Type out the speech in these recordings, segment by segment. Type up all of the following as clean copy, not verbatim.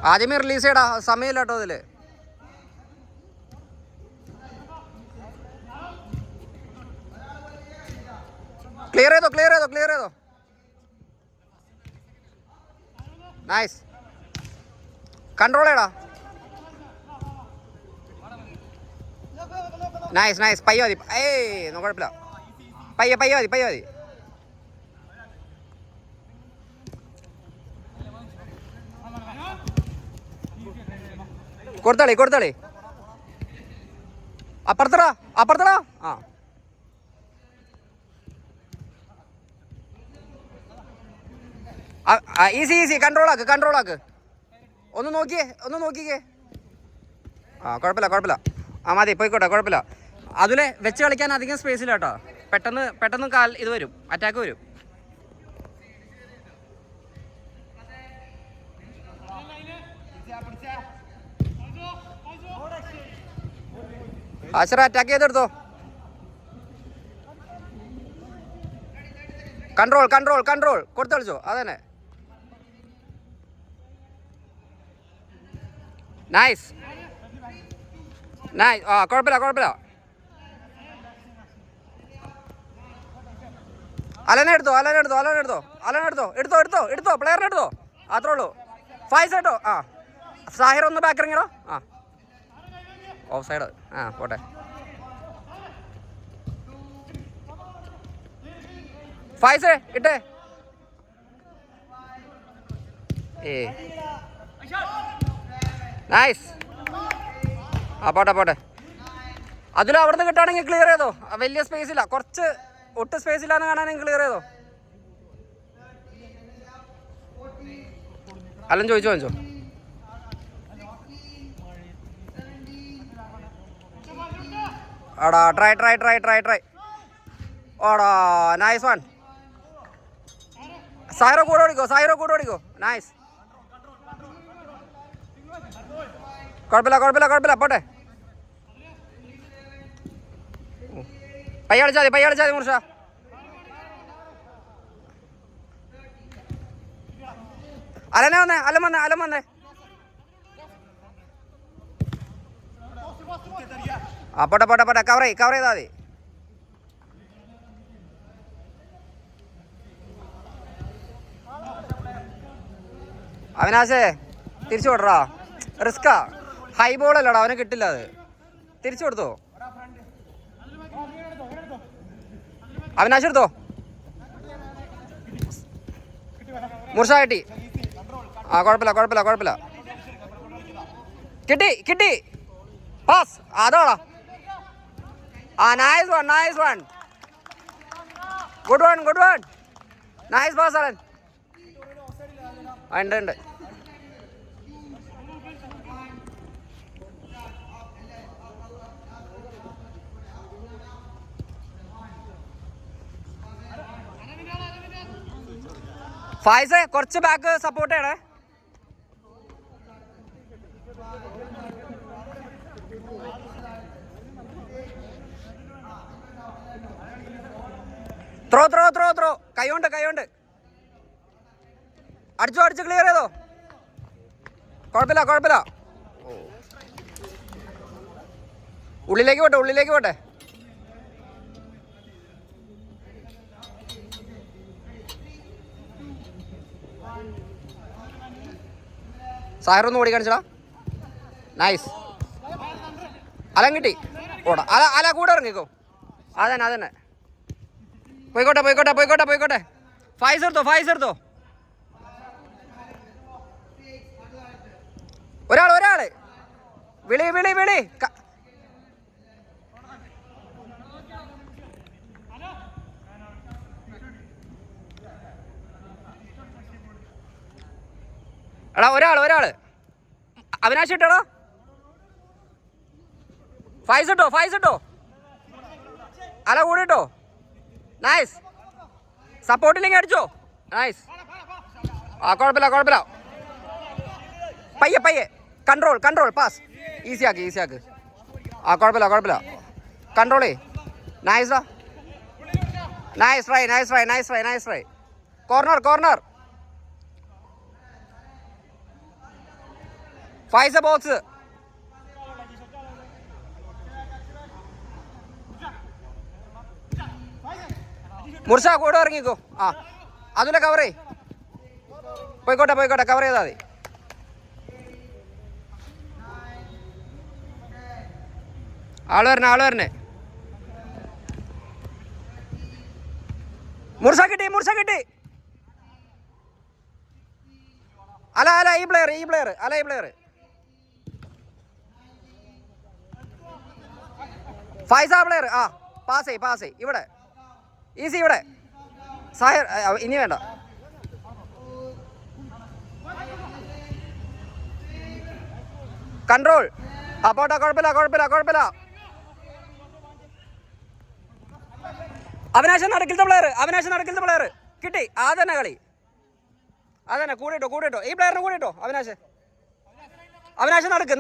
ആദ്യമേ റിലീസ് ചെയ്യടാ, സമയമില്ല കേട്ടോ അതില്. ക്ലിയർ ചെയ്തോ. നൈസ്, കൺട്രോൾ ചെയ്യടാ. നൈസ്. പയ്യ മതി. കുഴപ്പമില്ല. പയ്യ മതി. കൊടുത്തളി. അപ്പുറത്തടാ. ഈസി. കൺട്രോൾ ആക്ക്. ഒന്ന് നോക്കിക്കേ. കുഴപ്പമില്ല. മതി, പോയിക്കോട്ടെ, കുഴപ്പമില്ല. അതിലെ വെച്ച് കളിക്കാൻ അധികം സ്പേസ് ഇല്ല കേട്ടോ. പെട്ടെന്ന് കാൽ ഇത് വരും, അറ്റാക്ക് വരും. ആശറ അറ്റാക്ക് ചെയ്തെടുത്തോ. കൺട്രോൾ കൊടുത്ത് കളിച്ചോ. അതന്നെ. നൈസ്. കുഴപ്പമില്ല. അലനെ എടുത്തോ. പ്ലെയറിനെ എടുത്തോ. അത്രേ ഉള്ളൂ. ഫൈസ് കേട്ടോ. സാഹിർ ഒന്ന് ബാക്ക് ഇറങ്ങിയോ. Of side. പോട്ടെ. ഫൈസ് ഇട്ടേ. നൈസ്. പോട്ടെ. അതിൽ അവിടുന്ന് കിട്ടുകയാണെങ്കിൽ ക്ലിയർ ചെയ്തോ. വലിയ സ്പേസ് ഇല്ല, കുറച്ച് ഒട്ടും സ്പേസ് ഇല്ലാന്ന് കാണാനെങ്കിൽ ക്ലിയർ ചെയ്തോ. അല്ലം ചോദിച്ചോ. ആടാ ട്രൈ. ഓടാ, നൈസ് വൺ. സായിറോ കൂടെ ഓടിക്കോ. നൈസ്. കുഴപ്പമില്ല. പോട്ടെ. പയ്യ കളിച്ചാൽ മതി മുർഷ. അലം വന്നേ. പോട്ടെ. കവർ ചെയ്താൽ മതി. അവിനാശേ തിരിച്ചു കൊടുറാ. റിസ്കാ. ഹൈ ബോൾ അല്ലടാ, അവനെ കിട്ടില്ല. അത് തിരിച്ചു കൊടുത്തോ. അവിനാശ് എടുത്തോ. മുർഷ കിട്ടി. കുഴപ്പമില്ല. കിട്ടി. പാസ്. അതോടാ. Nice one. Good one. Nice pass Alan. ഉണ്ട്. ഫായിസേ കുറച്ച് ബാക്ക് സപ്പോർട്ട് ചെയ്യണേ. ത്രോ. കൈകൊണ്ട് അടിച്ചു ക്ലിയർ ചെയ്തോ. കുഴപ്പമില്ല. ഉള്ളിലേക്ക് പോട്ടെ. സാഹിറൊന്ന് ഓടി കാണിച്ചടാ. നൈസ്. അലം കിട്ടി. ഓടാ. അല കൂടെ ഇറങ്ങിക്കോ. അതന്നെ. പോയിക്കോട്ടെ. ഫൈസ് എടുത്തോ. ഒരാള് വിളി. എടാ ഒരാള് അവിനാശ് ഇട്ടോടാ. ഫൈസ് ഇട്ടോ. അല കൂടെ ഇട്ടോ. നൈസ്. സപ്പോർട്ടില്ലെങ്കിൽ അടിച്ചോ. നൈസ്. കുഴപ്പമില്ല. പയ്യെ കൺട്രോൾ പാസ്. ഈസി ആക്ക്. കുഴപ്പമില്ല. കൺട്രോളേ. Nice try. Corner. Faiza box. Mursha കൂടെ ഇറങ്ങിക്കോ. ആ അതിലെ കവർ ചെയ്. പോയിക്കോട്ടെ പോയിക്കോട്ടെ, കവർ ചെയ്താൽ മതി. ആള് വരണേ. മുർഷ കിട്ടി. അല ഈ പ്ലെയർ. ഫൈസ പ്ലെയർ. ആ പാസ് ചെയ്. ഇവിടെ ഈസി. ഇവിടെ സാഹിർ ഇനി വേണ്ട. കൺട്രോൾ. ആ പോട്ടെ, കുഴപ്പമില്ല. അവിനാശം നടക്കിലത്തെ പ്ലെയർ കിട്ടി. അതന്നെ കളി, അതന്നെ. കൂടിട്ടോ ഈ പ്ലെയറിന് കൂടിട്ടോ. അവിനാശം നടക്ക്.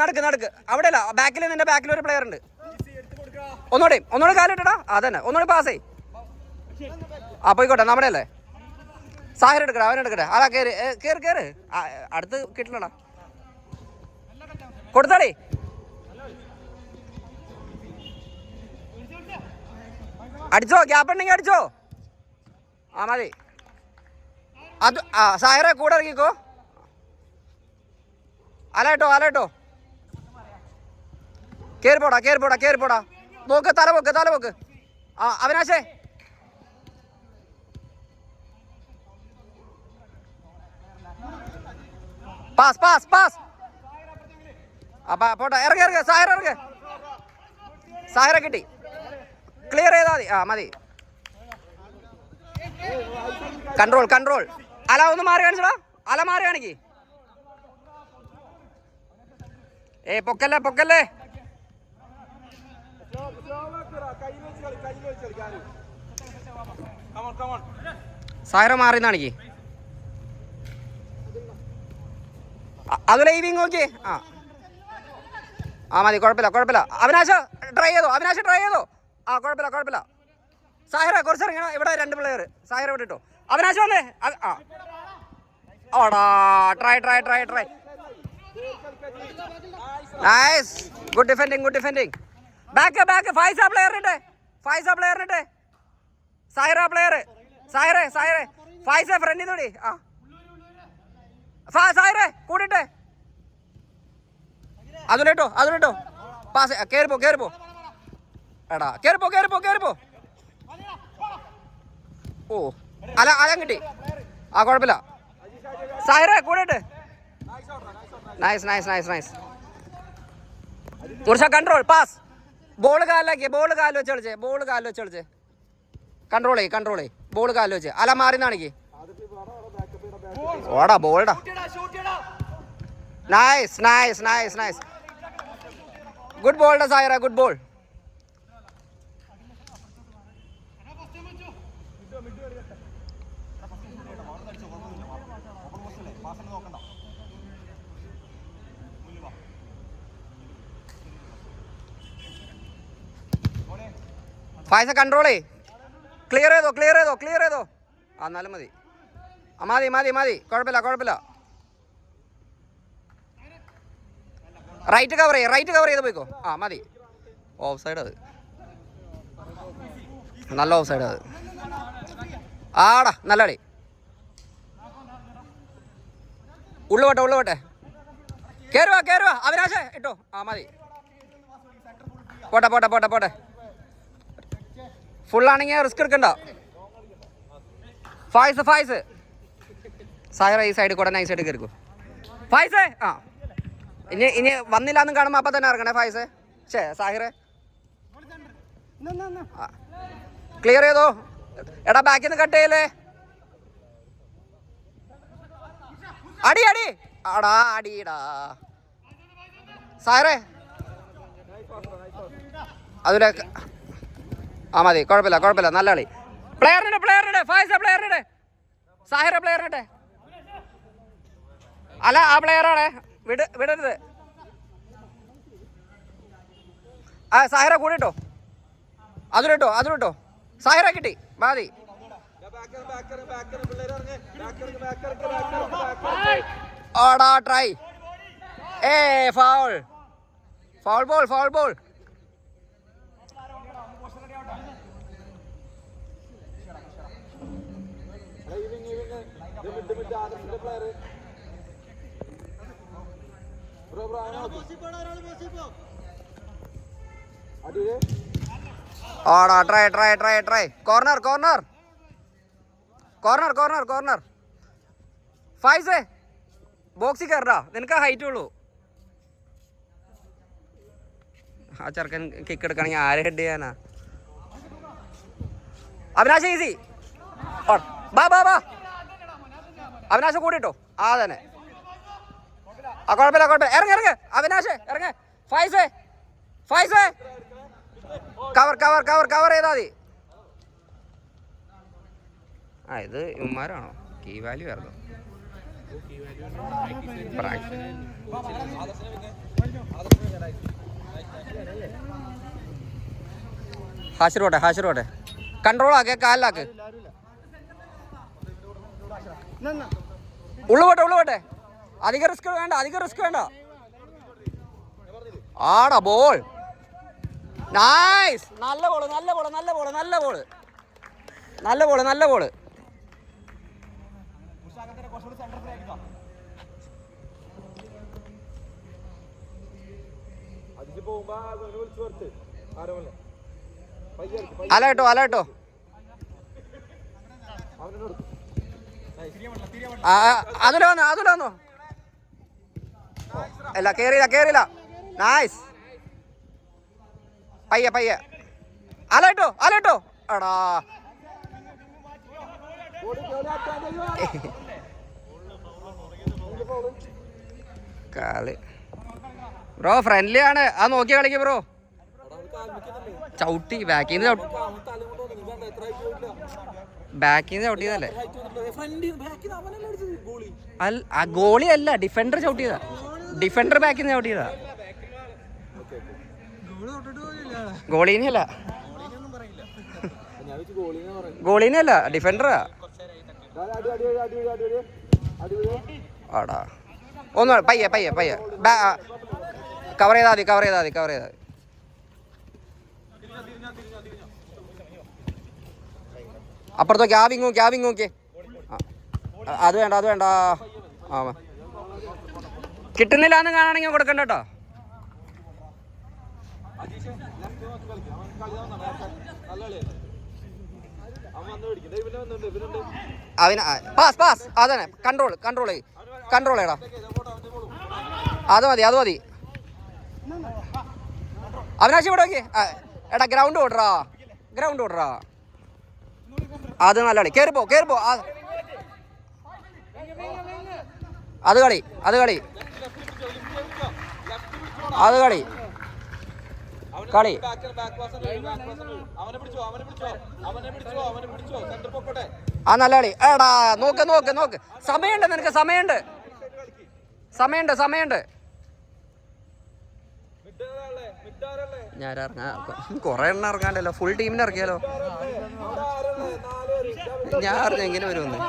അവിടെ അല്ല, നിന്റെ ബാക്കിൽ ഒരു പ്ലെയർ ഉണ്ട്. ഒന്നുകൂടി കാലിട്ടടാ. അതന്നെ, ഒന്നുകൂടി പാസ് ചെയ്. ആ പോയിക്കോട്ടെ, നമ്മുടെ അല്ലേ. സാഹിർ എടുക്കട്ടെ, അവനെടുക്കട്ടെ. അതാ കേറ്. അടുത്ത് കിട്ടില്ലടാ, കൊടുത്താടേ. അടിച്ചോ, ഗ്യാപ്പ് ഉണ്ടെങ്കിൽ അടിച്ചോ. ആ മതി. അത് സാഹിറെ കൂടെ ഇറങ്ങിക്കോ. അലട്ടോ. കേറിപ്പോടാ. തല പൊക്ക്. ആ അവിനാശേ, പാസ്. പോട്ടെ, ഇറങ്ങ. സാഹിറെ കിട്ടി. ക്ലിയർ ചെയ്താൽ മതി. ആ മതി. കൺട്രോൾ. അല ഒന്ന് മാറി കാണിച്ചടാ. അല മാറി കാണിക്ക്. പൊക്കല്ലേ. സാഹിറ മാറി കാണിക്ക്. അതുപോലെ ഈ വിങ് നോക്കിയേ. ആ മതി, കുഴപ്പമില്ല. അവിനാശ് ട്രൈ ചെയ്തോ. ആ കുഴപ്പമില്ല. സാഹിറ കുറച്ച് ഇറങ്ങണം. ഇവിടെ 2 പ്ലെയർ. സാഹിറ ഇവിടെ ഇട്ടോ. അവിനാശ് വന്നേ. ഓടാ, try. Nice, good defending. Back. Faiza പ്ലെയറിന്റെ. സാഹിറ പ്ലെയർ. സാഹിറേ ഫൈസ ഫ്രണ്ടിൽ കൂടി. സാഹിറേ കൂടിട്ടെ. അതിലിട്ടോ. പാസ്. കേറിപ്പോ. എടാ കേറിപ്പോ. ഓ അല കിട്ടി. ആ കുഴപ്പമില്ല. സാഹിറേ കൂടെ. നൈസ്. മുർഷ കൺട്രോൾ. പാസ്. ബോൾ കാലിൽ വെച്ച് കളിച്ചേ. കൺട്രോൾ ചെയ്യ്. ബോൾ കാലിൽ വെച്ച്. അല മാറി നാണിക്ക്. ഓടാ ബോൾടാ. നൈസ്. ഗുഡ് ബോൾഡാ Sahira, good ball. Faiza control ചെയ്യ്. ക്ലിയർ ചെയ്തോ. എന്നാലും മതി. മതി. കുഴപ്പമില്ല. റൈറ്റ് കവർ ചെയ്ത് പോയിക്കോ. ആ മതി. ഓഫ് സൈഡ് അത്. നല്ല ഓഫ് സൈഡ് അത്. ആടാ നല്ല കളി. ഉള്ളുവട്ടെ. കേറുവാ. അവിനാശേ ഇട്ടോ. ആ മതി. പോട്ടെ. ഫുള്ളാണെങ്കിൽ റിസ്ക് എടുക്കണ്ട. ഫൈസ്. സാഹിറ ഈ സൈഡിൽ കൂടെ നൈസായിട്ട് കയറിക്കും. ഫൈസേ. ആ ഇനി വന്നില്ലാന്നും കാണുമ്പോൾ അപ്പം തന്നെ ഇറങ്ങണേ ഫൈസേ. സാഹിറേ ക്ലിയർ ചെയ്തോ. എടാ ബാക്കിൽ നിന്ന് കട്ട് ചെയ്യല്ലേ. അടിയടാ സാഹിറേ. അതിലെ ആ മതി. കുഴപ്പമില്ല. നല്ല കളി. പ്ലെയറിന്റെ ഫൈസ പ്ലെയറിന്റെ. സാഹിറ പ്ലെയറിന്റെ. അല്ല ആ പ്ലെയറാണേ. വിടരുത്. ആ സാഹിറ കൂടിട്ടോ. അതിലിട്ടോ. സാഹിറ കിട്ടി. മതി. ഓടാ try. Foul foul ball foul ball. ആടാ try try try try. Corner corner corner corner corner. ഫൈസേ ബോക്സിൽ കയറടാ, നിനക്ക് ആ ഹൈറ്റ് ഉള്ളൂ. ആ ചെറുക്കൻ കിക്ക് എടുക്കണമെങ്കിൽ ആരെ ഹെഡ് ചെയ്യാനാ? അവിനാശ ഈസി. ബാ ബാ ബാ അവിനാശ കൂടിട്ടോ. ആ തന്നെ. ആ കുഴപ്പമില്ല കുഴപ്പമില്ല. ഇറങ്ങി ഇറങ്ങ് അവിനാശ് ഇറങ്ങ്. ഫൈസേ ഫൈസേ കവർ കവർ കവർ കവർ ചെയ്താൽ മതി. ആ ഇത് ഇവന്മാരാണോ കീ വാല്യൂ ആയിരുന്നു? ഹാഷിറോട്ടെ ഹാഷിറോട്ടെ. കൺട്രോൾ ആക്കെ, കാലിലാക്ക്. ഉള്ളുപോട്ടെ ഉള്ളുപോട്ടെ. അധികം റിസ്ക് വേണ്ട, അധികം റിസ്ക് വേണ്ട. ആടാ ബോൾ. നൈസ്. നല്ല ബോള് നല്ല ബോള് നല്ല ബോള് നല്ല ബോള് നല്ല ബോള് നല്ല ബോള്. അല കേട്ടോ അല കേട്ടോ. അതില വന്നോ അതില വന്നോ. അല്ല കേറിയില്ല കേറിയില്ല. നൈസ്. പയ്യെ പയ്യെ അല കേട്ടോ അല കേട്ടോ. എടാ കളി ബ്രോ ഫ്രണ്ട്ലി ആണ്. ആ നോക്കി കളിക്ക് ബ്രോ. ചവിട്ടി ബാക്കിൽ നിന്ന് ചവിട്ടിയതല്ലേ? ആ ഗോളി അല്ല, ഡിഫൻഡർ ചവിട്ടിയതാ. ഡിഫൻഡർ ബാക്കിൽ നിന്ന് ചവിട്ടിയതാ. ഗോളീനല്ല ഗോളീനല്ല ഡിഫൻഡറാ. ആടാ ഒന്ന് പയ്യെ പയ്യെ പയ്യെ കവർ ചെയ്താൽ മതി കവർ ചെയ്താൽ മതി കവർ ചെയ്താൽ മതി. അപ്പുറത്ത് നോക്കി. ആ വിങ് നോക്കി ആ വിങ് നോക്കി. അത് വേണ്ട അത് വേണ്ട. ആ കിട്ടുന്നില്ല എന്ന് കാണാണെങ്കിൽ കൊടുക്കണ്ട കേട്ടോ. അവന് പാസ് പാസ് അതന്നെ. കൺട്രോൾ കൺട്രോൾ കൺട്രോൾ ചെയ്യടാ. അത് മതി അത് മതി. അവിനാശി ഇവിടെ നോക്കി. എടാ ഗ്രൗണ്ട് ഓടറാ ഗ്രൗണ്ട് ഓടറാ. അത് നല്ല കളി. കയറിപ്പോ കയറിപ്പോ. അത് കളി അത് കളി അത് കളി കളി. ആ നല്ല കളി. എടാ നോക്ക് നോക്ക് നോക്ക്. സമയമുണ്ട് നിനക്ക് സമയമുണ്ട് സമയമുണ്ട് സമയമുണ്ട്. ഞാൻ ഇറങ്ങാ കൊറേ എണ്ണം ഇറങ്ങാണ്ടല്ലോ. ഫുൾ ടീമിനെ ഇറക്കിയാലോ. ഞാൻ അറിഞ്ഞ എങ്ങനെ വരുമെന്ന്.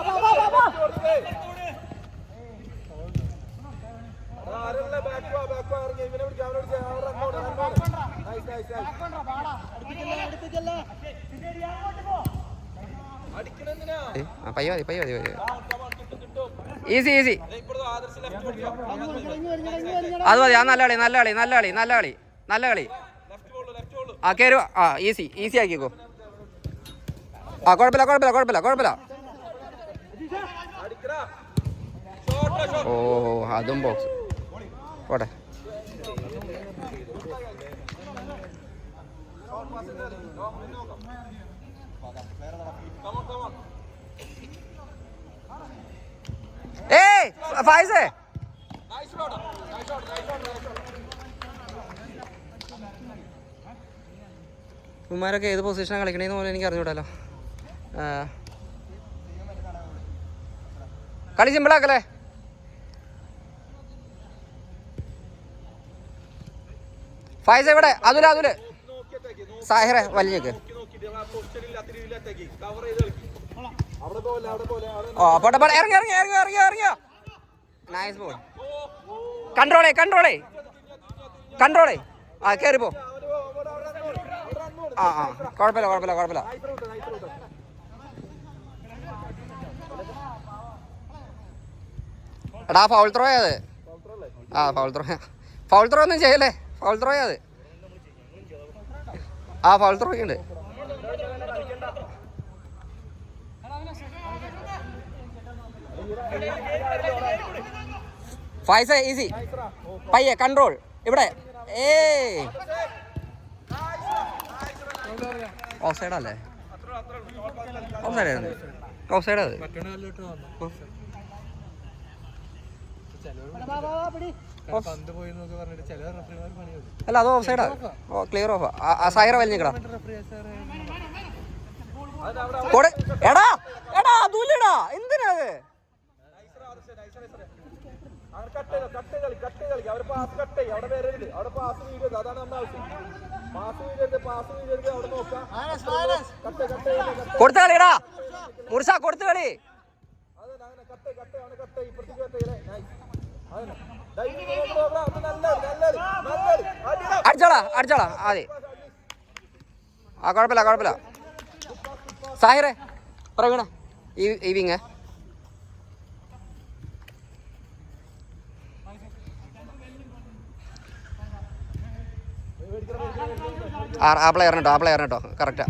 പയ്യ മതി പയ്യ മതി പയ്യ. Easy easy. അത് മതി. ആ നല്ല കളി നല്ല കളി നല്ല കളി നല്ല കളി നല്ല കളി. ആ കയറുക. ആ ഈസി ഈസി ആക്കിക്കോ. ആ കുഴപ്പമില്ല കുഴപ്പമില്ല കുഴപ്പമില്ല കുഴപ്പമില്ല. ഓ അതും ബോക്സ് പോട്ടെ. ഏയ് ഫൈസേ ഇവന്മാരൊക്കെ ഏത് പൊസിഷനാണ് കളിക്കണേന്ന് പോലെ എനിക്ക് അറിഞ്ഞൂടല്ലോ. കളി സിമ്പിളാക്കല്ലേ. ഫൈസ ഇവിടെ അതുല അതുല് സാഹിറെ വലിഞ്ഞേക്ക്. ഓ പോട്ടെ പോട്ടെ. ഇറങ്ങി ഇറങ്ങി ഇറങ്ങി ഇറങ്ങി ഇറങ്ങിയോ. Nice ball. കൺട്രോളേ ആ കയറിപ്പോ. ആ കുഴപ്പമില്ല. എടാ ഫൗൾ ത്രോ അത്. ആ ഫൗൾ ത്രോ ഒന്നും ചെയ്യല്ലേ, ഫൗൾ ത്രോ അത്. ആ ഫൗൾ ത്രോ ഒക്കെ ഉണ്ട്. ഫൈസ ഈസി പയ്യെ കൺട്രോൾ ഇവിടെ. ഓഫ് സൈഡ് അല്ലേ? ഓഫ് സൈഡ് അത്. അല്ല അത് ഓഫ് സൈഡാ. ക്ലിയർ ഓഫാ. സൈറ വലിഞ്ഞിക്കടാ. എടാ അതുല്ലടാ, എന്തിനാ കൊടുത്ത കളിടാ മുർഷ, കൊടുത്ത കളി. അടിച്ചോളാ അതെ. ആ കുഴപ്പമില്ല. സാഹിറേ പറയണ ഈ വിങ് ആ പ്ലെയറിന് കേട്ടോ കറക്റ്റാ.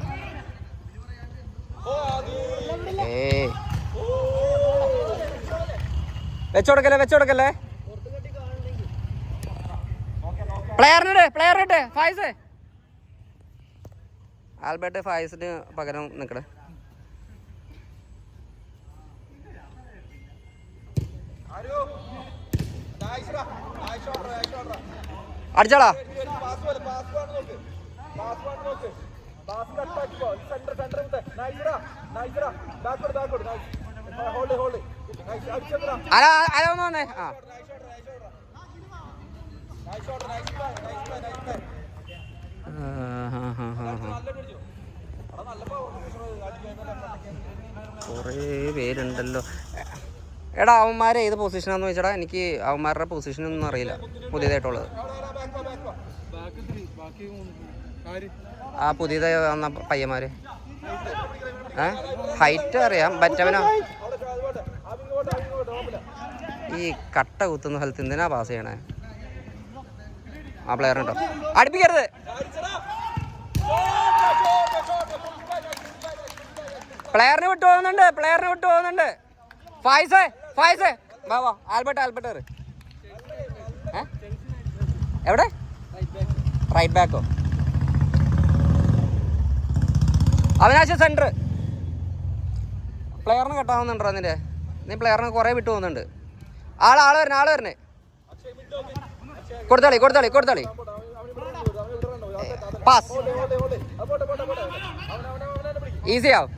വെച്ചോടുക്കല്ലേ. പ്ലെയറിനിട്ട് ഫായിസ്. ആൽബർട്ട് ഫായിസിന് പകരം നിൽക്കണേ. അടിച്ചാളാ. ഒന്ന് വന്നേ. ആ കുറേ പേരുണ്ടല്ലോ. എടാ അവന്മാരെ ഏത് പൊസിഷനാന്ന് വെച്ചടാ? എനിക്ക് അവന്മാരുടെ പൊസിഷനൊന്നും അറിയില്ല പുതിയതായിട്ടുള്ളത്. ആ പുതിയതായി വന്ന പയ്യന്മാര് ഹൈറ്റ് അറിയാം, മറ്റവനോ ഈ കട്ട കുത്തുന്ന സ്ഥലത്ത് എന്തിനാ പാസ് ചെയ്യണേ? ആ പ്ലെയറിനുണ്ടോ? അടുപ്പിക്കരുത്. പ്ലെയറിന് വിട്ടു പോകുന്നുണ്ട്. ഫായിസേ വാ ആൽബർട്ട് എവിടെ? റൈറ്റ് ബാക്കോ? അവിനാശ സെന്റർ. പ്ലെയറിന് കെട്ടാവുന്നുണ്ടോ നിന്റെ? നീ പ്ലെയറിന് കുറേ വിട്ടു പോകുന്നുണ്ട്. ആള് വരണേ. കൊടുത്താളി. പാസ് ഈസി ആവും.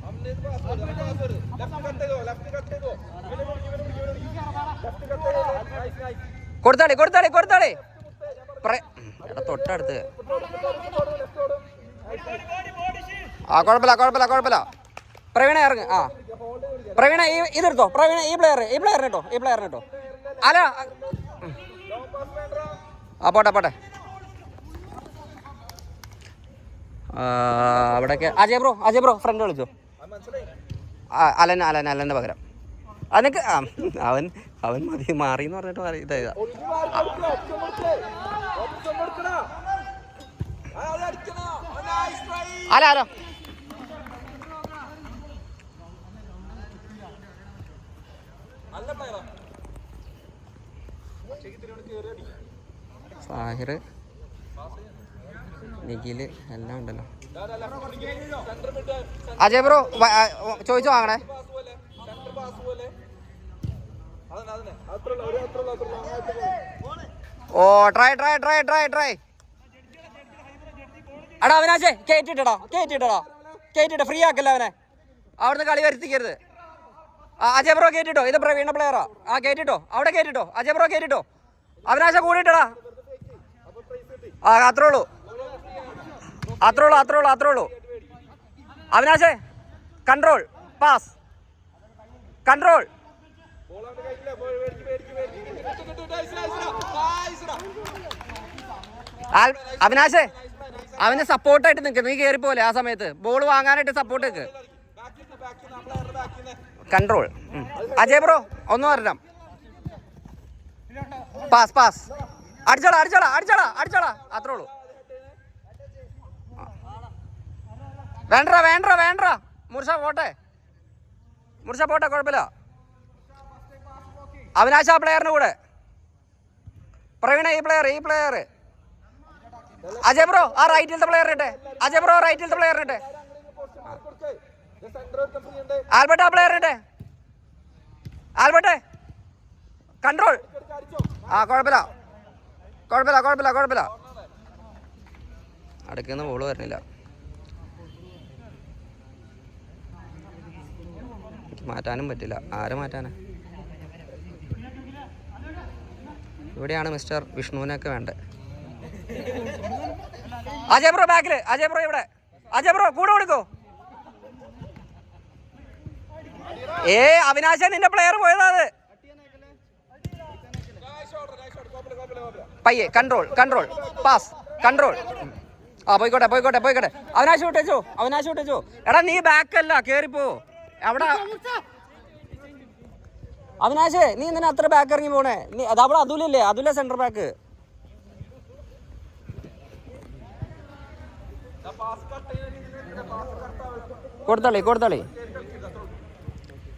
കൊടുത്താളി. തൊട്ടടുത്ത്. ആ കുഴപ്പമില്ല. പ്രവീണ ഇറങ്ങ്. ആ പ്രവീണ ഇതെടുത്തോ. പ്രവീണ ഈ പ്ലെയറിന് കേട്ടോ. അല്ല ആ പോട്ടെ. അവിടെയൊക്കെ അജയ് ബ്രോ ഫ്രണ്ട് വിളിച്ചോ. അലൻ്റെ പകരം അതൊക്കെ അവൻ മതി മാറിയെന്ന് പറഞ്ഞിട്ട് ഇതാ. ഹലോ സാഹിർ, നിഖില് എല്ലാം ഉണ്ടല്ലോ. അജയ് ബ്രോ ചോദിച്ചു വാങ്ങണേ. ഓ ട്രൈ. എടാ അവിനാശേ കേറ്റിട്ടോ ഫ്രീ ആക്കല്ല അവനെ. അവിടുന്ന് കളി വരുത്തിക്കരുത്. അജയ് ബ്രോ കേറ്റിട്ടോ. ഇത് പ്രവീണ പ്ലെയറാ. ആ കേറ്റിട്ടോ, അവിടെ കേറ്റിട്ടോ. അജയ് ബ്രോ കേറ്റിട്ടോ. അവിനാശ കൂടിയിട്ടടാ. ആ അത്രേ ഉള്ളൂ. അവിനാശേ കൺട്രോൾ പാസ്. അവിനാശേ അവന് സപ്പോർട്ടായിട്ട് നിൽക്ക്, നീ കയറി പോലെ ആ സമയത്ത് ബോൾ വാങ്ങാനായിട്ട് സപ്പോർട്ട് നിൽക്ക്. കൺട്രോൾ. അജയ് ബ്രോ ഒന്നും വരണം. പാസ് പാസ് അടിച്ചോളാ അടിച്ചോളാ അടിച്ചോളാ അടിച്ചോളാ, അത്രേ ഉള്ളൂ. വേണ്ട വേണ്ട വേണ്ട, മുർഷ പോട്ടെ, മുർഷ പോട്ടെ, കുഴപ്പമില്ല. അവിനാശ ആ പ്ലെയറിന് കൂടെ, പ്രവീണ ഈ പ്ലെയർ. അജയ് ബ്രോ ആ റൈറ്റിലത്തെ പ്ലെയർ ഇട്ടെ, അജയ് ബ്രോ റൈറ്റിലത്തെ പ്ലെയർ ഇട്ടെ. ആൽബർട്ട് ആ പ്ലെയർ ഇട്ടെ, ആൽബർട്ടെ കൺട്രോൾ. ആ കുഴപ്പമില്ല കുഴപ്പമില്ല കുഴപ്പമില്ല കുഴപ്പമില്ല. അടുക്കുന്ന ബോള് വരുന്നില്ല, മാറ്റാനും പറ്റില്ല. ആരെ മാറ്റാനാ? ഇവിടെയാണ് മിസ്റ്റർ വിഷ്ണുവിനൊക്കെ വേണ്ടത്. അജയ് ബ്രോ ബാക്കില്, അജയ് ബ്രോ ഇവിടെ, അജയ് ബ്രോ കൂടെ കൊടുക്കോ. അവിനാശ നിന്റെ പ്ലെയർ പോയതാ അത്. പയ്യെ കൺട്രോൾ കൺട്രോൾ പാസ് കൺട്രോൾ. ആ പോയിക്കോട്ടെ പോയിക്കോട്ടെ പോയിക്കോട്ടെ. അവിനാശ് വിട്ടേച്ചോ, അവിനാശ് വിട്ടേച്ചോ. എടാ നീ ബാക്കല്ല, കേറിപ്പോ അവിടെ. അവിനാശേ നീ എന്തിനാ അത്ര ബാക്ക് ഇറങ്ങി പോണേ? നീ അതവിടെ അതുലല്ലേ, അതുല സെന്റർ ബാക്ക്. കൊടുത്തളി കൊടുത്തളി,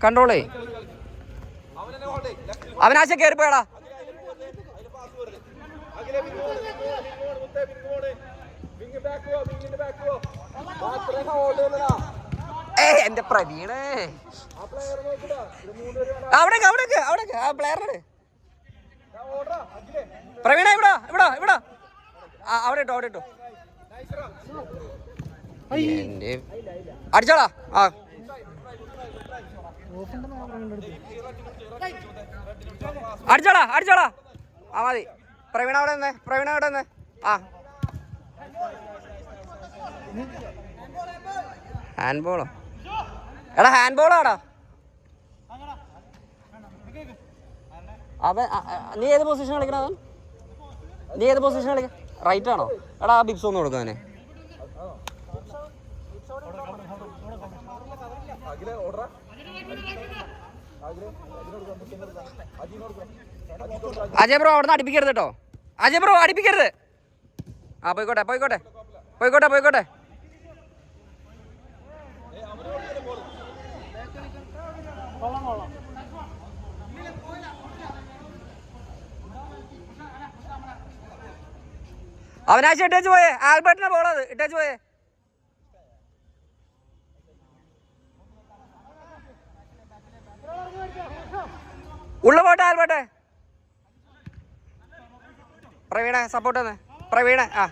കൺട്രോളേ. അവിനാശ കേറിപ്പോയടാ. എന്റെ പ്രവീണേ അവിടേക്ക് അവിടേക്ക് അവിടേക്ക് ആ പ്ലെയറിനോട്. പ്രവീണ ഇവിടെ ഇവിടെ ഇവിടെ, അവിടെ ഇട്ടോ അവിടെ ഇട്ടോ. എന്റെ അടിച്ചോളാ. ആ അടിച്ചോളാ അടിച്ചോളാ. ആ മതി. പ്രവീണ അവിടെ നിന്ന്, പ്രവീണ അവിടെ നിന്ന്. ആ ഹാൻഡ് ബോളോ? എടാ ഹാൻഡ് ബോളാടാ. അവൻ നീ ഏത് പൊസിഷൻ കളിക്കണ? അവൻ നീ ഏത് പൊസിഷൻ കളിക്ക? റൈറ്റ് ആണോ? എടാ ആ ബിപ്സ് ഒന്ന് കൊടുക്കാനെ. അജയ് ബ്രോ അവിടെ നിന്ന് അടുപ്പിക്കരുത് കേട്ടോ, അജയ് ബ്രോ അടുപ്പിക്കരുത്. ആ പോയിക്കോട്ടെ പോയിക്കോട്ടെ പോയിക്കോട്ടെ പോയിക്കോട്ടെ. അവനാശ ഇട്ടേച്ച് പോയേ, ആൽബർട്ടിനെ ബോളത് ഇട്ടേച്ച് പോയേ. ഉള്ള പോട്ടെ ആൽബർട്ടെ. പ്രവീണ സപ്പോർട്ട് തന്നെ, പ്രവീണ. ആ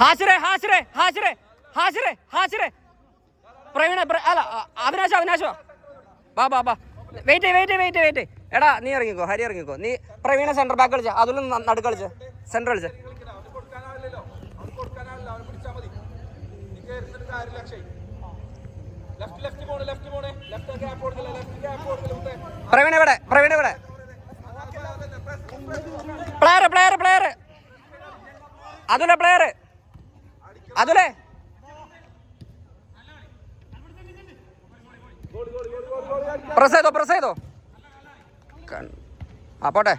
ഹാസിരെ ഹാസിരെ ഹാസിരെ ഹാസിരെ ഹാസിരെ. പ്രവീണ അല്ല അവിനാശോ അവിനാശോ. ബാ ബാ ബാ. Wait wait wait wait. എടാ നീ ഇറങ്ങിക്കോ, ഹരി ഇറങ്ങിക്കോ. നീ പ്രവീണ സെന്റർ ബാക്ക് കളിച്ച, അതിലും നടുക്ക് കളിച്ച, സെന്റർ കളിച്ച. പ്രവീണ ഇവിടെ, പ്രവീണ ഇവിടെ. പ്ലെയർ പ്ലെയർ പ്ലെയർ അതുലെ പ്ലെയർ അതുലെ. പ്രസ് ചെയ്തോ പ്രസ് ചെയ്തോ. ആ പോട്ടെ.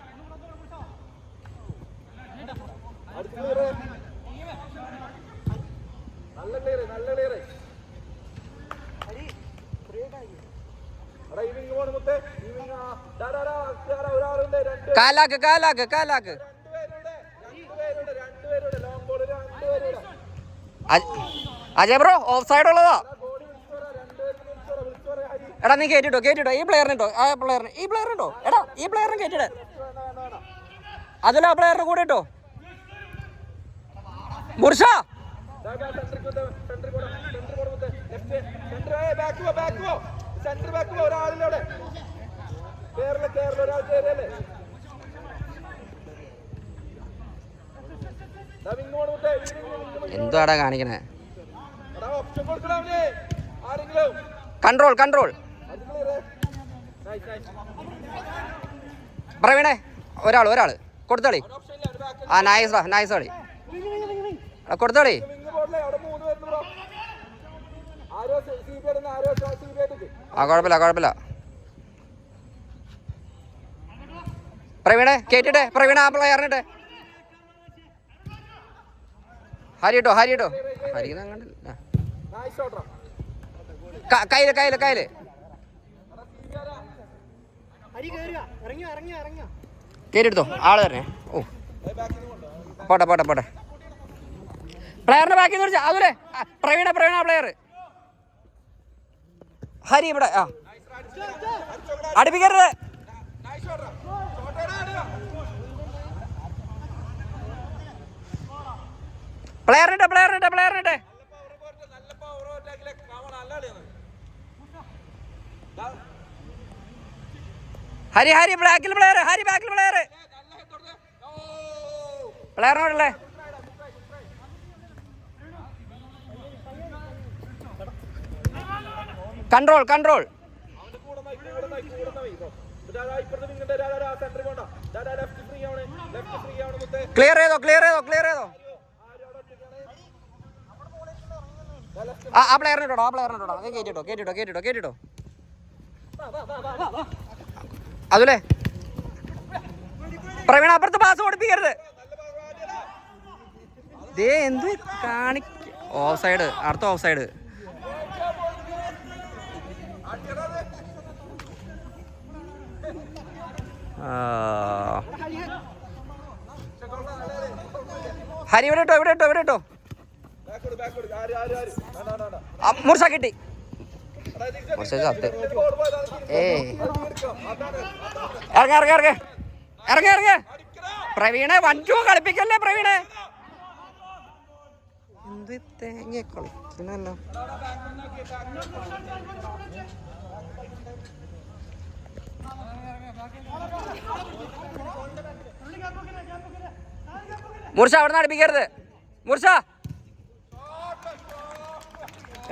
കാലാക്ക് കാലാക്ക് കാലാക്ക്. അജയ് ബ്രോ ഓഫ് സൈഡ് ഉള്ളതാ. എടാ നീ കേറ്റിട്ടോ കേറ്റിട്ടോ. ഈ പ്ലെയറിനിട്ടോ, ആ പ്ലെയറിന്, ഈ പ്ലെയറിനിട്ടോ. എടാ ഈ പ്ലെയറിന് കേറ്റിടേ. അതിൽ ആ പ്ലെയറിന് കൂടെ ഇട്ടോ. മുർഷ എന്തുവാടാ കാണിക്കണേ? Control control. പ്രവീണേ ഒരാൾ കൊടുത്തോളി. ആ നൈസ് കളി കൊടുത്തോളി. ആ കുഴപ്പമില്ല. പ്രവീണേ കേട്ടിട്ടെ, പ്രവീണ ആ പ്ലെയറിനിട്ടെ. ഹരിട്ടോ ഹരി കയ്യില് കേട്ടെടുത്തോ ആള് തന്നെ. ഓ പോട്ടെ പ്ലെയറിന്റെ ബാക്കി കുറിച്ച് അതുപോലെ പ്രവീണ പ്ലെയർ ഹരി ഇവിടെ ആ അടുപ്പിക്കരുത്. പ്ലെയറിനിട്ടെ ഹരി ബാക്കിൽ പ്ലെയറിനോടല്ലേ. കൺട്രോൾ ക്ലിയർ ചെയ്തോ. ആ പ്ലെയറിനിട്ടോ കേട്ടിട്ടോ അതുല്ലേ. പ്രവീണ അപ്പുറത്ത് പാസ് കൊടുപ്പിക്കരുത്. എന്ത് ഓഫ് സൈഡ്, അടുത്ത ഓഫ് സൈഡ്. ഹരി ഇവിടെ ഇട്ടോ. മുർസ കിട്ടി. ഇറങ്ങ പ്രവീണെ 1-2 കളിപ്പിക്കല്ലേ പ്രവീണെ. എന്ത് തേങ്ങ കളിക്കണല്ലോ. മുർഷ അവിടെ നിന്ന് അടുപ്പിക്കരുത്. മുർഷ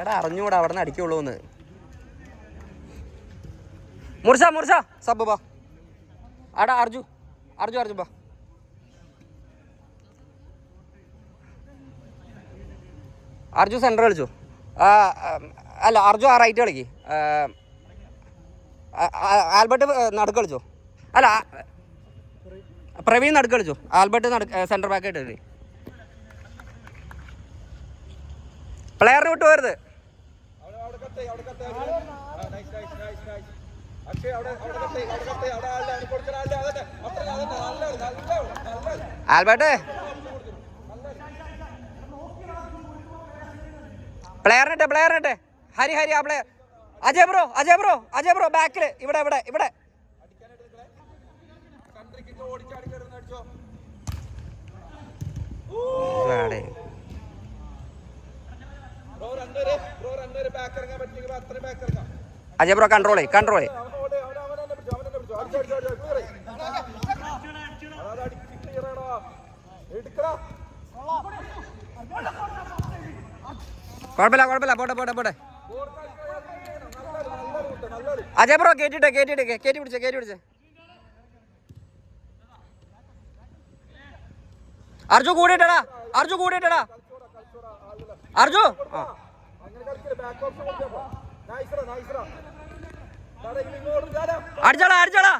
എടാ അറിഞ്ഞൂടാ അവിടെ നിന്ന് അടിക്കുള്ളൂന്ന്. മുർഷ സബ് ബാ ആടാ അർജു ബാ. അർജു സെൻറ്റർ കളിച്ചു. അല്ല അർജു ആ റൈറ്റ് കളിക്ക്. ആൽബർട്ട് നടുക്ക് കളിച്ചോ. അല്ല പ്രവീൺ നടുക്ക് കളിച്ചു. ആൽബർട്ട് സെൻറ്റർ ബാക്ക് ആയിട്ട് കളി. പ്ലെയറിന് വിട്ടു പോരുത്. ആൽബർട്ട് പ്ലെയറിനിട്ടെ ഹരി ആ പ്ലെയർ. അജയ് ബ്രോ ബാക്കില് ഇവിടെ അജയ് ബ്രോ കൺട്രോൾ കുഴപ്പമില്ല പോട്ടെ. അജയ് ബ്രോ കേറ്റി പിടിച്ചേ. അർജു കൂടിയിട്ടടാ അർജു അടിച്ചോളാ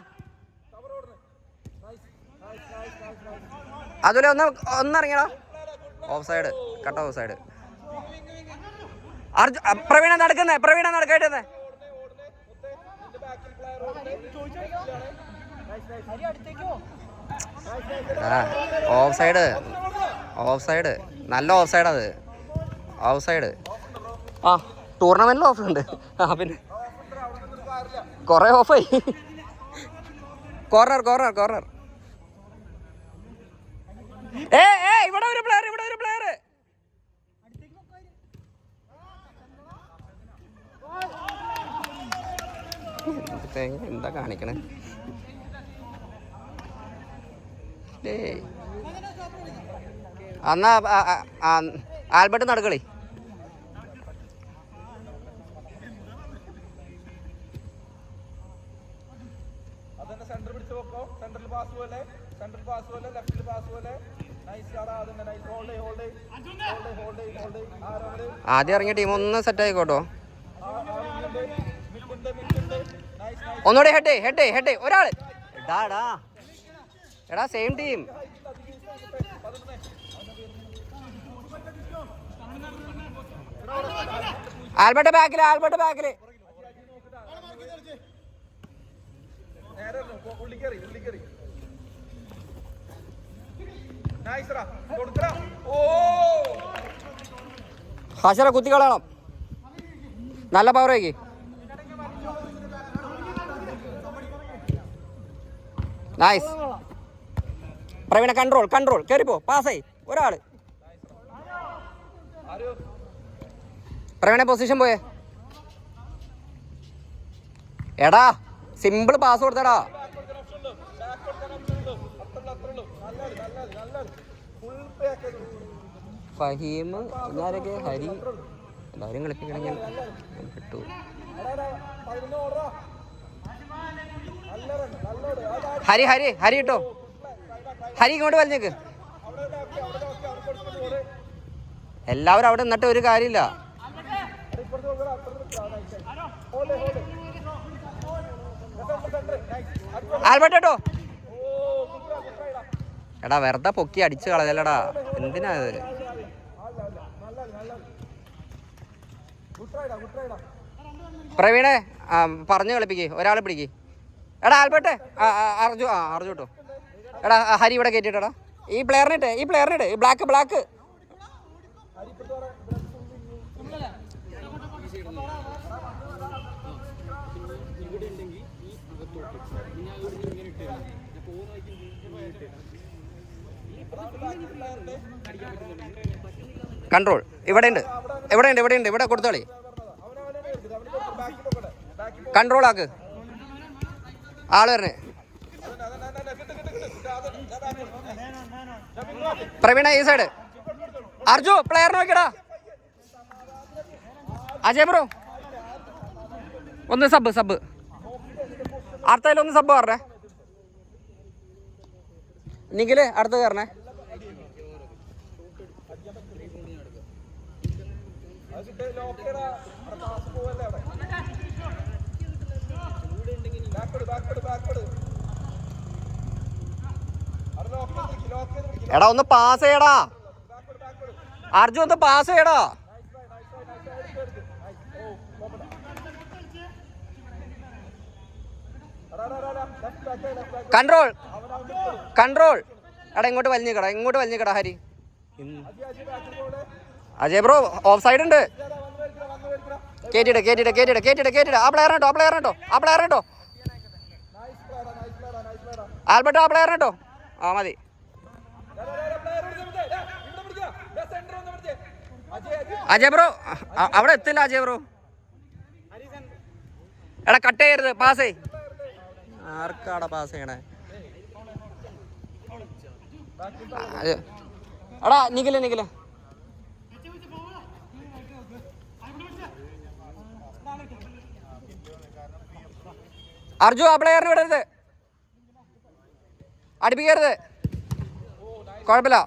അതുപോലെ ഒന്നിറങ്ങിയടാ. Offside cut offside. Praveena നടക്കായിട്ട് ഓഫ് സൈഡ് നല്ല ഓഫ് സൈഡ്. അത് ഓഫ് സൈഡ്. ആ ടൂർണമെന്റിൽ ഓഫ് ഉണ്ട്. പിന്നെ കൊറേ ഓഫായി. കോർണർ ഇവിടെ ഒരു പ്ലെയർ എന്താ കാണിക്കണേ. എന്നാ ആൽബർട്ട് നടക്കളി. ആദ്യം ഇറങ്ങിയ ടീം ഒന്ന് സെറ്റ് ആയിക്കോട്ടോ. ഒന്നുകൂടെ ഹെഡ് ഒരാള് എടാ സെയിം ടീം. ആൽബർട്ട് ബാക്കില് ഹാഷറ കുത്തി കളയണം. നല്ല പവറേക്ക്. നൈസ് പ്രവീണ. കൺട്രോൾ കേറിപ്പോ. പാസ്സായി ഒരാള്. പ്രവീണ പൊസിഷൻ പോയേ. എടാ സിമ്പിൾ പാസ് കൊടുത്തടാ. ഫഹീം എല്ലാരൊക്കെ ഹരി എല്ലാവരും കളിപ്പിക്കണമെങ്കിൽ കിട്ടൂ. ഹരി കിട്ടോ. ഹരി ഇങ്ങോട്ട് വലിഞ്ഞേക്ക്. എല്ലാവരും അവിടെ നിന്നിട്ട് ഒരു കാര്യമില്ല. ആൽബർട്ട് കേട്ടോ. എടാ വെറുതെ പൊക്കി അടിച്ചു കളയല്ലടാ. എന്തിനാ ഇത്? പ്രവീണെ പറഞ്ഞു കളിപ്പിക്ക്. ഒരാളെ പിടിക്ക്. എടാ ആൽബർട്ടെ അർജു കേട്ടോ. എടാ ഹരി ഇവിടെ കയറ്റിട്ടാ. ഈ പ്ലെയറിനിട്ട് ബ്ലാക്ക്. കൺട്രോൾ ഇവിടെ ഉണ്ട്. ഇവിടെ കൊടുത്തോളി. കൺട്രോൾ ആക്ക്. ആള് വരണേ. പ്രവീണ ഈ സൈഡ്. അർജു പ്ലെയർ നോക്കിയടാ. അജയ് ബ്രോ ഒന്ന് സബ് അടുത്തതിലൊന്ന് സബ് പറഞ്ഞേ. നിഖില് അടുത്ത് കയറണേ. എടാ ഒന്ന് പാസ് ചെയ്യടാ. അർജു ഒന്ന് പാസ് ചെയ്യടാ. കൺട്രോൾ. എടാ ഇങ്ങോട്ട് വലിഞ്ഞിക്കടാ Hari. Ajay bro offside ഉണ്ട്. കേറ്റിട്ട്. ആ പ്ലെയർ കേട്ടോ. ആൽബർട്ട് ആ പ്ലെയർ കേട്ടോ. ആ മതി. അജയ് ബ്രോ അവിടെ എത്തില്ല. അജയ് ബ്രോ എടാ കട്ട് ചെയ്യരുത്. പാസ് ആർക്കാടാ പാസ് ചെയ്യണേ? എടാ നിഖില് അർജു ആ പ്ലെയറിന് വിടരുത്. അടുപ്പിക്കരുത്. കുഴപ്പമില്ല.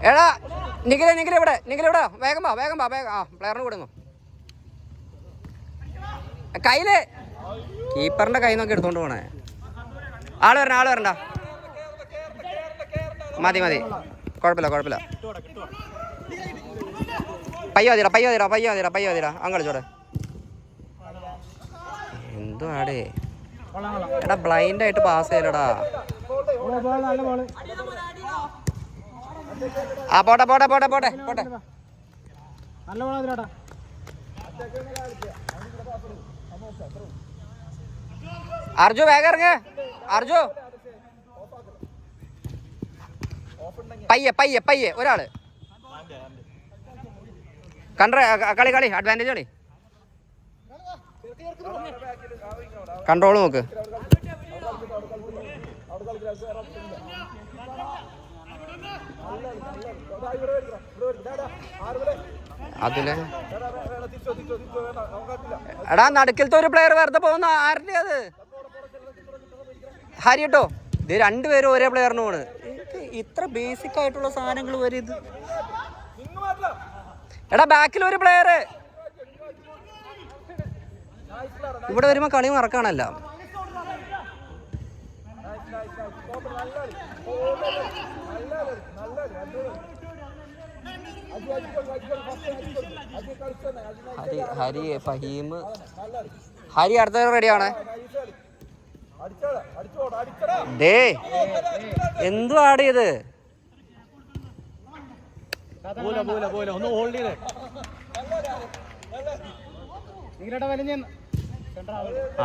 എടാ നിഖില ഇവിടെ വേഗം വാ. ആ പ്ലെയറിന് കൊടുങ്ങോ. കയ്യില് കീപ്പറിന്റെ കൈ നോക്കി എടുത്തോണ്ട് പോണേ. ആള് വരണ്ട. മതി കുഴപ്പമില്ല. പയ്യ കളിച്ചോടെ. എന്തോ ആടേ. എടാ ബ്ലൈൻഡ് ആയിട്ട് പാസ് ചെയ്യലടാ. ആ പോട്ടെ. അർജു വേഗം ഇറങ്ങ്. അർജു പയ്യെ ഒരാള്. കളി അഡ്വാൻറ്റേജ് കളി. കൺട്രോൾ നോക്ക്. അതിലെ എടാ നടുക്കിലത്തെ ഒരു പ്ലെയർ വെറുതെ പോകുന്ന ആരുടെ അത് ഹരി കേട്ടോ. ഇത് രണ്ടുപേരും ഒരേ പ്ലെയറിന് പോണ്. ഇത്ര ബേസിക് ആയിട്ടുള്ള സാധനങ്ങൾ വരെ ഇത്. എടാ ബാക്കിൽ ഒരു പ്ലെയർ ഇവിടെ വരുമ്പോ കളി മറക്കാണല്ല. ഹരി ഫഹീം ഹരി അടുത്ത റെഡിയാണ്. ഡേ എന്തു ആടിയത്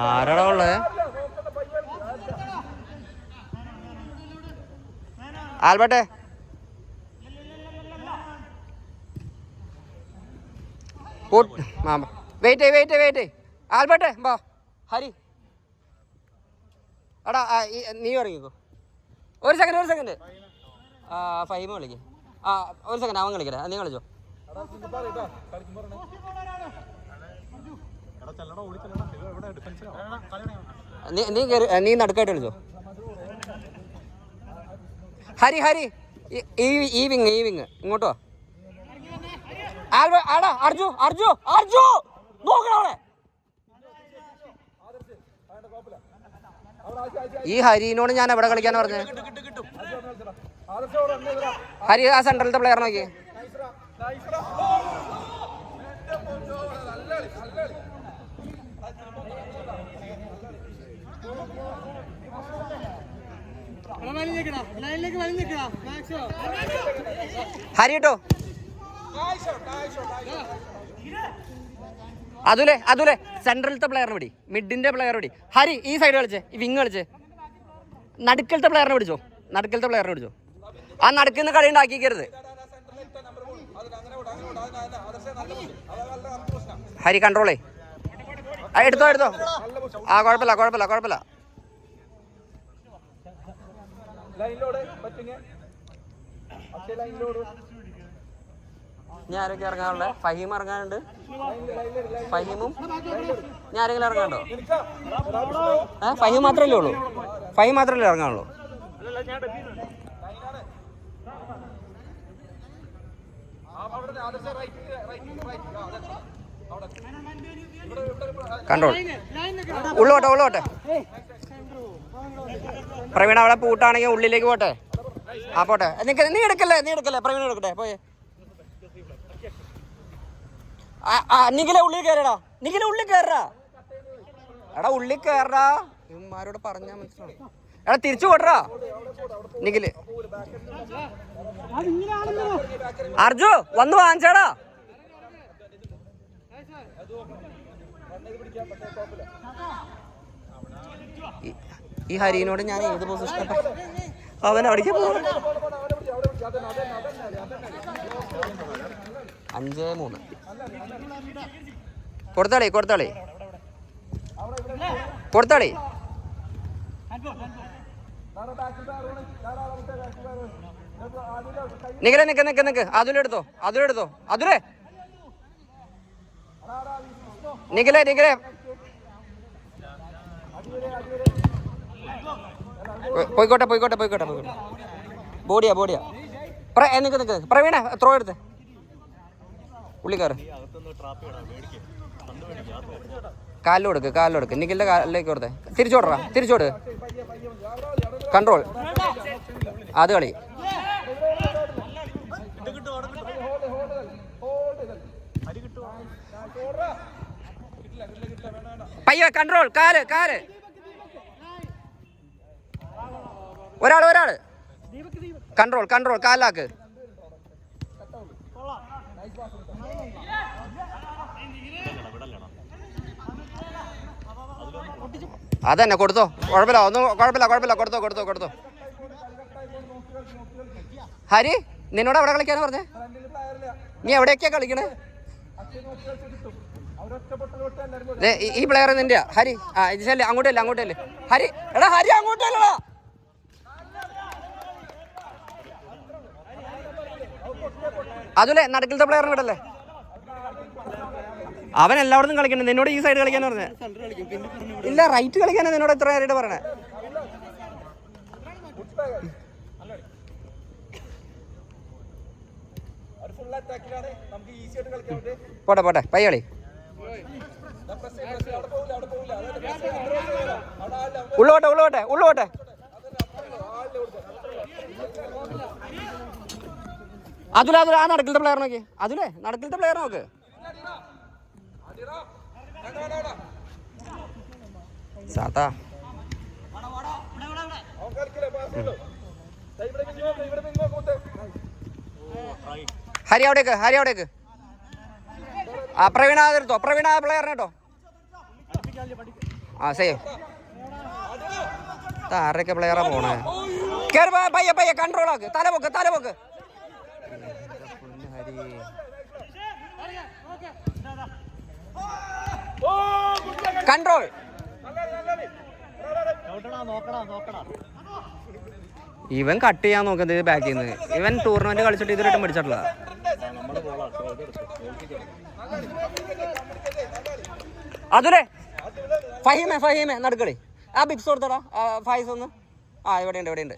ആരാടാ ഉള്ളത്? ആൽബർട്ടെ വെയിറ്റ് ആൽബർട്ടെ ബാ. ഹരി എടാ നീ ഇറങ്ങിക്കോ. ഒരു സെക്കൻഡ് ഫഹീമ കളിക്കേ. ഒരു സെക്കൻഡ് അവൻ കളിക്കട്ടെ. നീ കളിച്ചോ. നീ നടുക്കായിട്ട് കളിച്ചോ. ഹരി ഈ വിങ് ഇങ്ങോട്ടോ. അർജു നോക്കണേ. ഈ ഹരിനോട് ഞാൻ എവിടെ കളിക്കാന്ന് പറഞ്ഞേ? ഹരി ആ സെൻട്രലത്തെ പ്ലെയർ നോക്കി. ഹരി കേട്ടോ. അതുലെ സെൻട്രലത്തെ പ്ലെയറിനെ പിടി. മിഡിന്റെ പ്ലെയർ പിടി. ഹരി ഈ സൈഡ് കളിച്ചേ. ഈ വിങ് കളിച്ചേ. നടുക്കലത്തെ പ്ലെയറിനെ പിടിച്ചോ. ആ നടുക്കുന്ന കളി ഉണ്ടാക്കിക്കരുത്. ഹരി കൺട്രോളേ. എടുത്തോ. ആ കുഴപ്പമില്ല. ഞാൻ ആരൊക്കെ ഇറങ്ങാറുള്ള? ഫഹീം ഇറങ്ങാനുണ്ട്. ഫഹീമും ഞാൻ ആരെങ്കിലും ഇറങ്ങാനുണ്ടോ? ഫഹീം മാത്രമല്ലേ ഉള്ളൂ. ഫഹീം മാത്രമല്ലേ ഇറങ്ങാനുള്ളൂ. കൺട്രോൾ. ഉള്ളോട്ടെ. പ്രവീണ അവിടെ പൂട്ടാണെങ്കിൽ ഉള്ളിലേക്ക് പോട്ടെ. പോട്ടെ. നീ എടുക്കല്ലേ. പ്രവീണ എടുക്കട്ടെ. പോയേ. നിഖിലെ ഉള്ളിൽ കയറടാ. എടാ ഉള്ളിൽ കയറടാ. ഇവന്മാരോട് പറഞ്ഞാ മനസ്സിലാവും. എടാ തിരിച്ചു പോട്ടറാ നിഖില്. അർജു വന്ന് വാങ്ങിച്ചാടാ. ഈ ഹരിനോട് ഞാൻ ഏത് പൊസിഷൻ അവൻ അവിടേക്ക് പോകും. 5-3 കൊടുത്താളി. നിഖിലെ നിക്ക്. അതിലെടുത്തോ. അതിലേ നിഖിലെ പോയിക്കോട്ടെ. ബോഡിയാ. നിക്ക്. പ്രവീണ ത്രോ എടുത്ത് ഉള്ളിക്കാറ്. കാലിലൊടുക്ക്. നിഖിലിന്റെ കാലിലേക്ക് കൊടുത്തേ. തിരിച്ചോട്. കൺട്രോൾ. അത് കളി. പയ്യ കൺട്രോൾ. കാല് ഒരാള് കൺട്രോൾ കാലാക്ക്. അതന്നെ കൊടുത്തോ. കുഴപ്പമില്ല. കൊടുത്തോ. ഹരി നിന്നോട് എവിടെ കളിക്കാന്ന് പറഞ്ഞേ? നീ എവിടെയൊക്കെയാ കളിക്കണേ? ഈ പ്ലെയർ നിന്റെ ഹരി. ഇത് അങ്ങോട്ടല്ലേ ഹരി. എടാ ഹരി അങ്ങോട്ടല്ലടാ. അതുലെ നടുക്കിലത്തെ പ്ലെയർ ഇടല്ലേ. അവൻ എല്ലായിടത്തും കളിക്കണ്ട. നിന്നോട് ഈ സൈഡ് കളിക്കാൻ പറഞ്ഞേ. ഇല്ല, റൈറ്റ് കളിക്കാനാ നിന്നോട് എത്ര നേരമായിട്ട് പറഞ്ഞേ. പോട്ടെ പോട്ടെ പയ്യാളി. ഉള്ളോട്ടെ ഉള്ളോട്ടെ ഉള്ളോട്ടെ. അതുലെ അതുലെ ആ നടക്കിലത്തെ പ്ലെയർ നോക്കി. അതുലെ നടക്കിലത്തെ പ്ലെയർ നോക്ക്. സാത്താ ഹരി അവിടേക്ക്, ഹരി അവിടേക്ക്. ആ പ്രവീണ അതെടുത്തോ, പ്രവീണ പ്ലെയറിനെ കേട്ടോ. ആ സേവ്. ആരൊക്കെ പ്ലെയറാ പോണേ. കേറി പയ്യെ പയ്യെ കൺട്രോൾ ആക്ക്. തലപൊക്ക് തലപൊക്ക്. കൺട്രോൾ. ഇവൻ കട്ട് ചെയ്യാൻ നോക്കുന്നത് ബാക്കിൽ നിന്ന്. ഇവൻ ടൂർണമെന്റ് കളിച്ചിട്ട് ഇതുവരെയായിട്ടും പഠിച്ചിട്ടില്ല. അതുലേ ഫഹീമേ ഫഹീമേ നടുക്കളി. ആ ബിഗ്സ് കൊടുത്തടാ ഫൈസ് ഒന്ന്. ആ ഇവിടെ ഉണ്ട് ഇവിടെ ഉണ്ട്.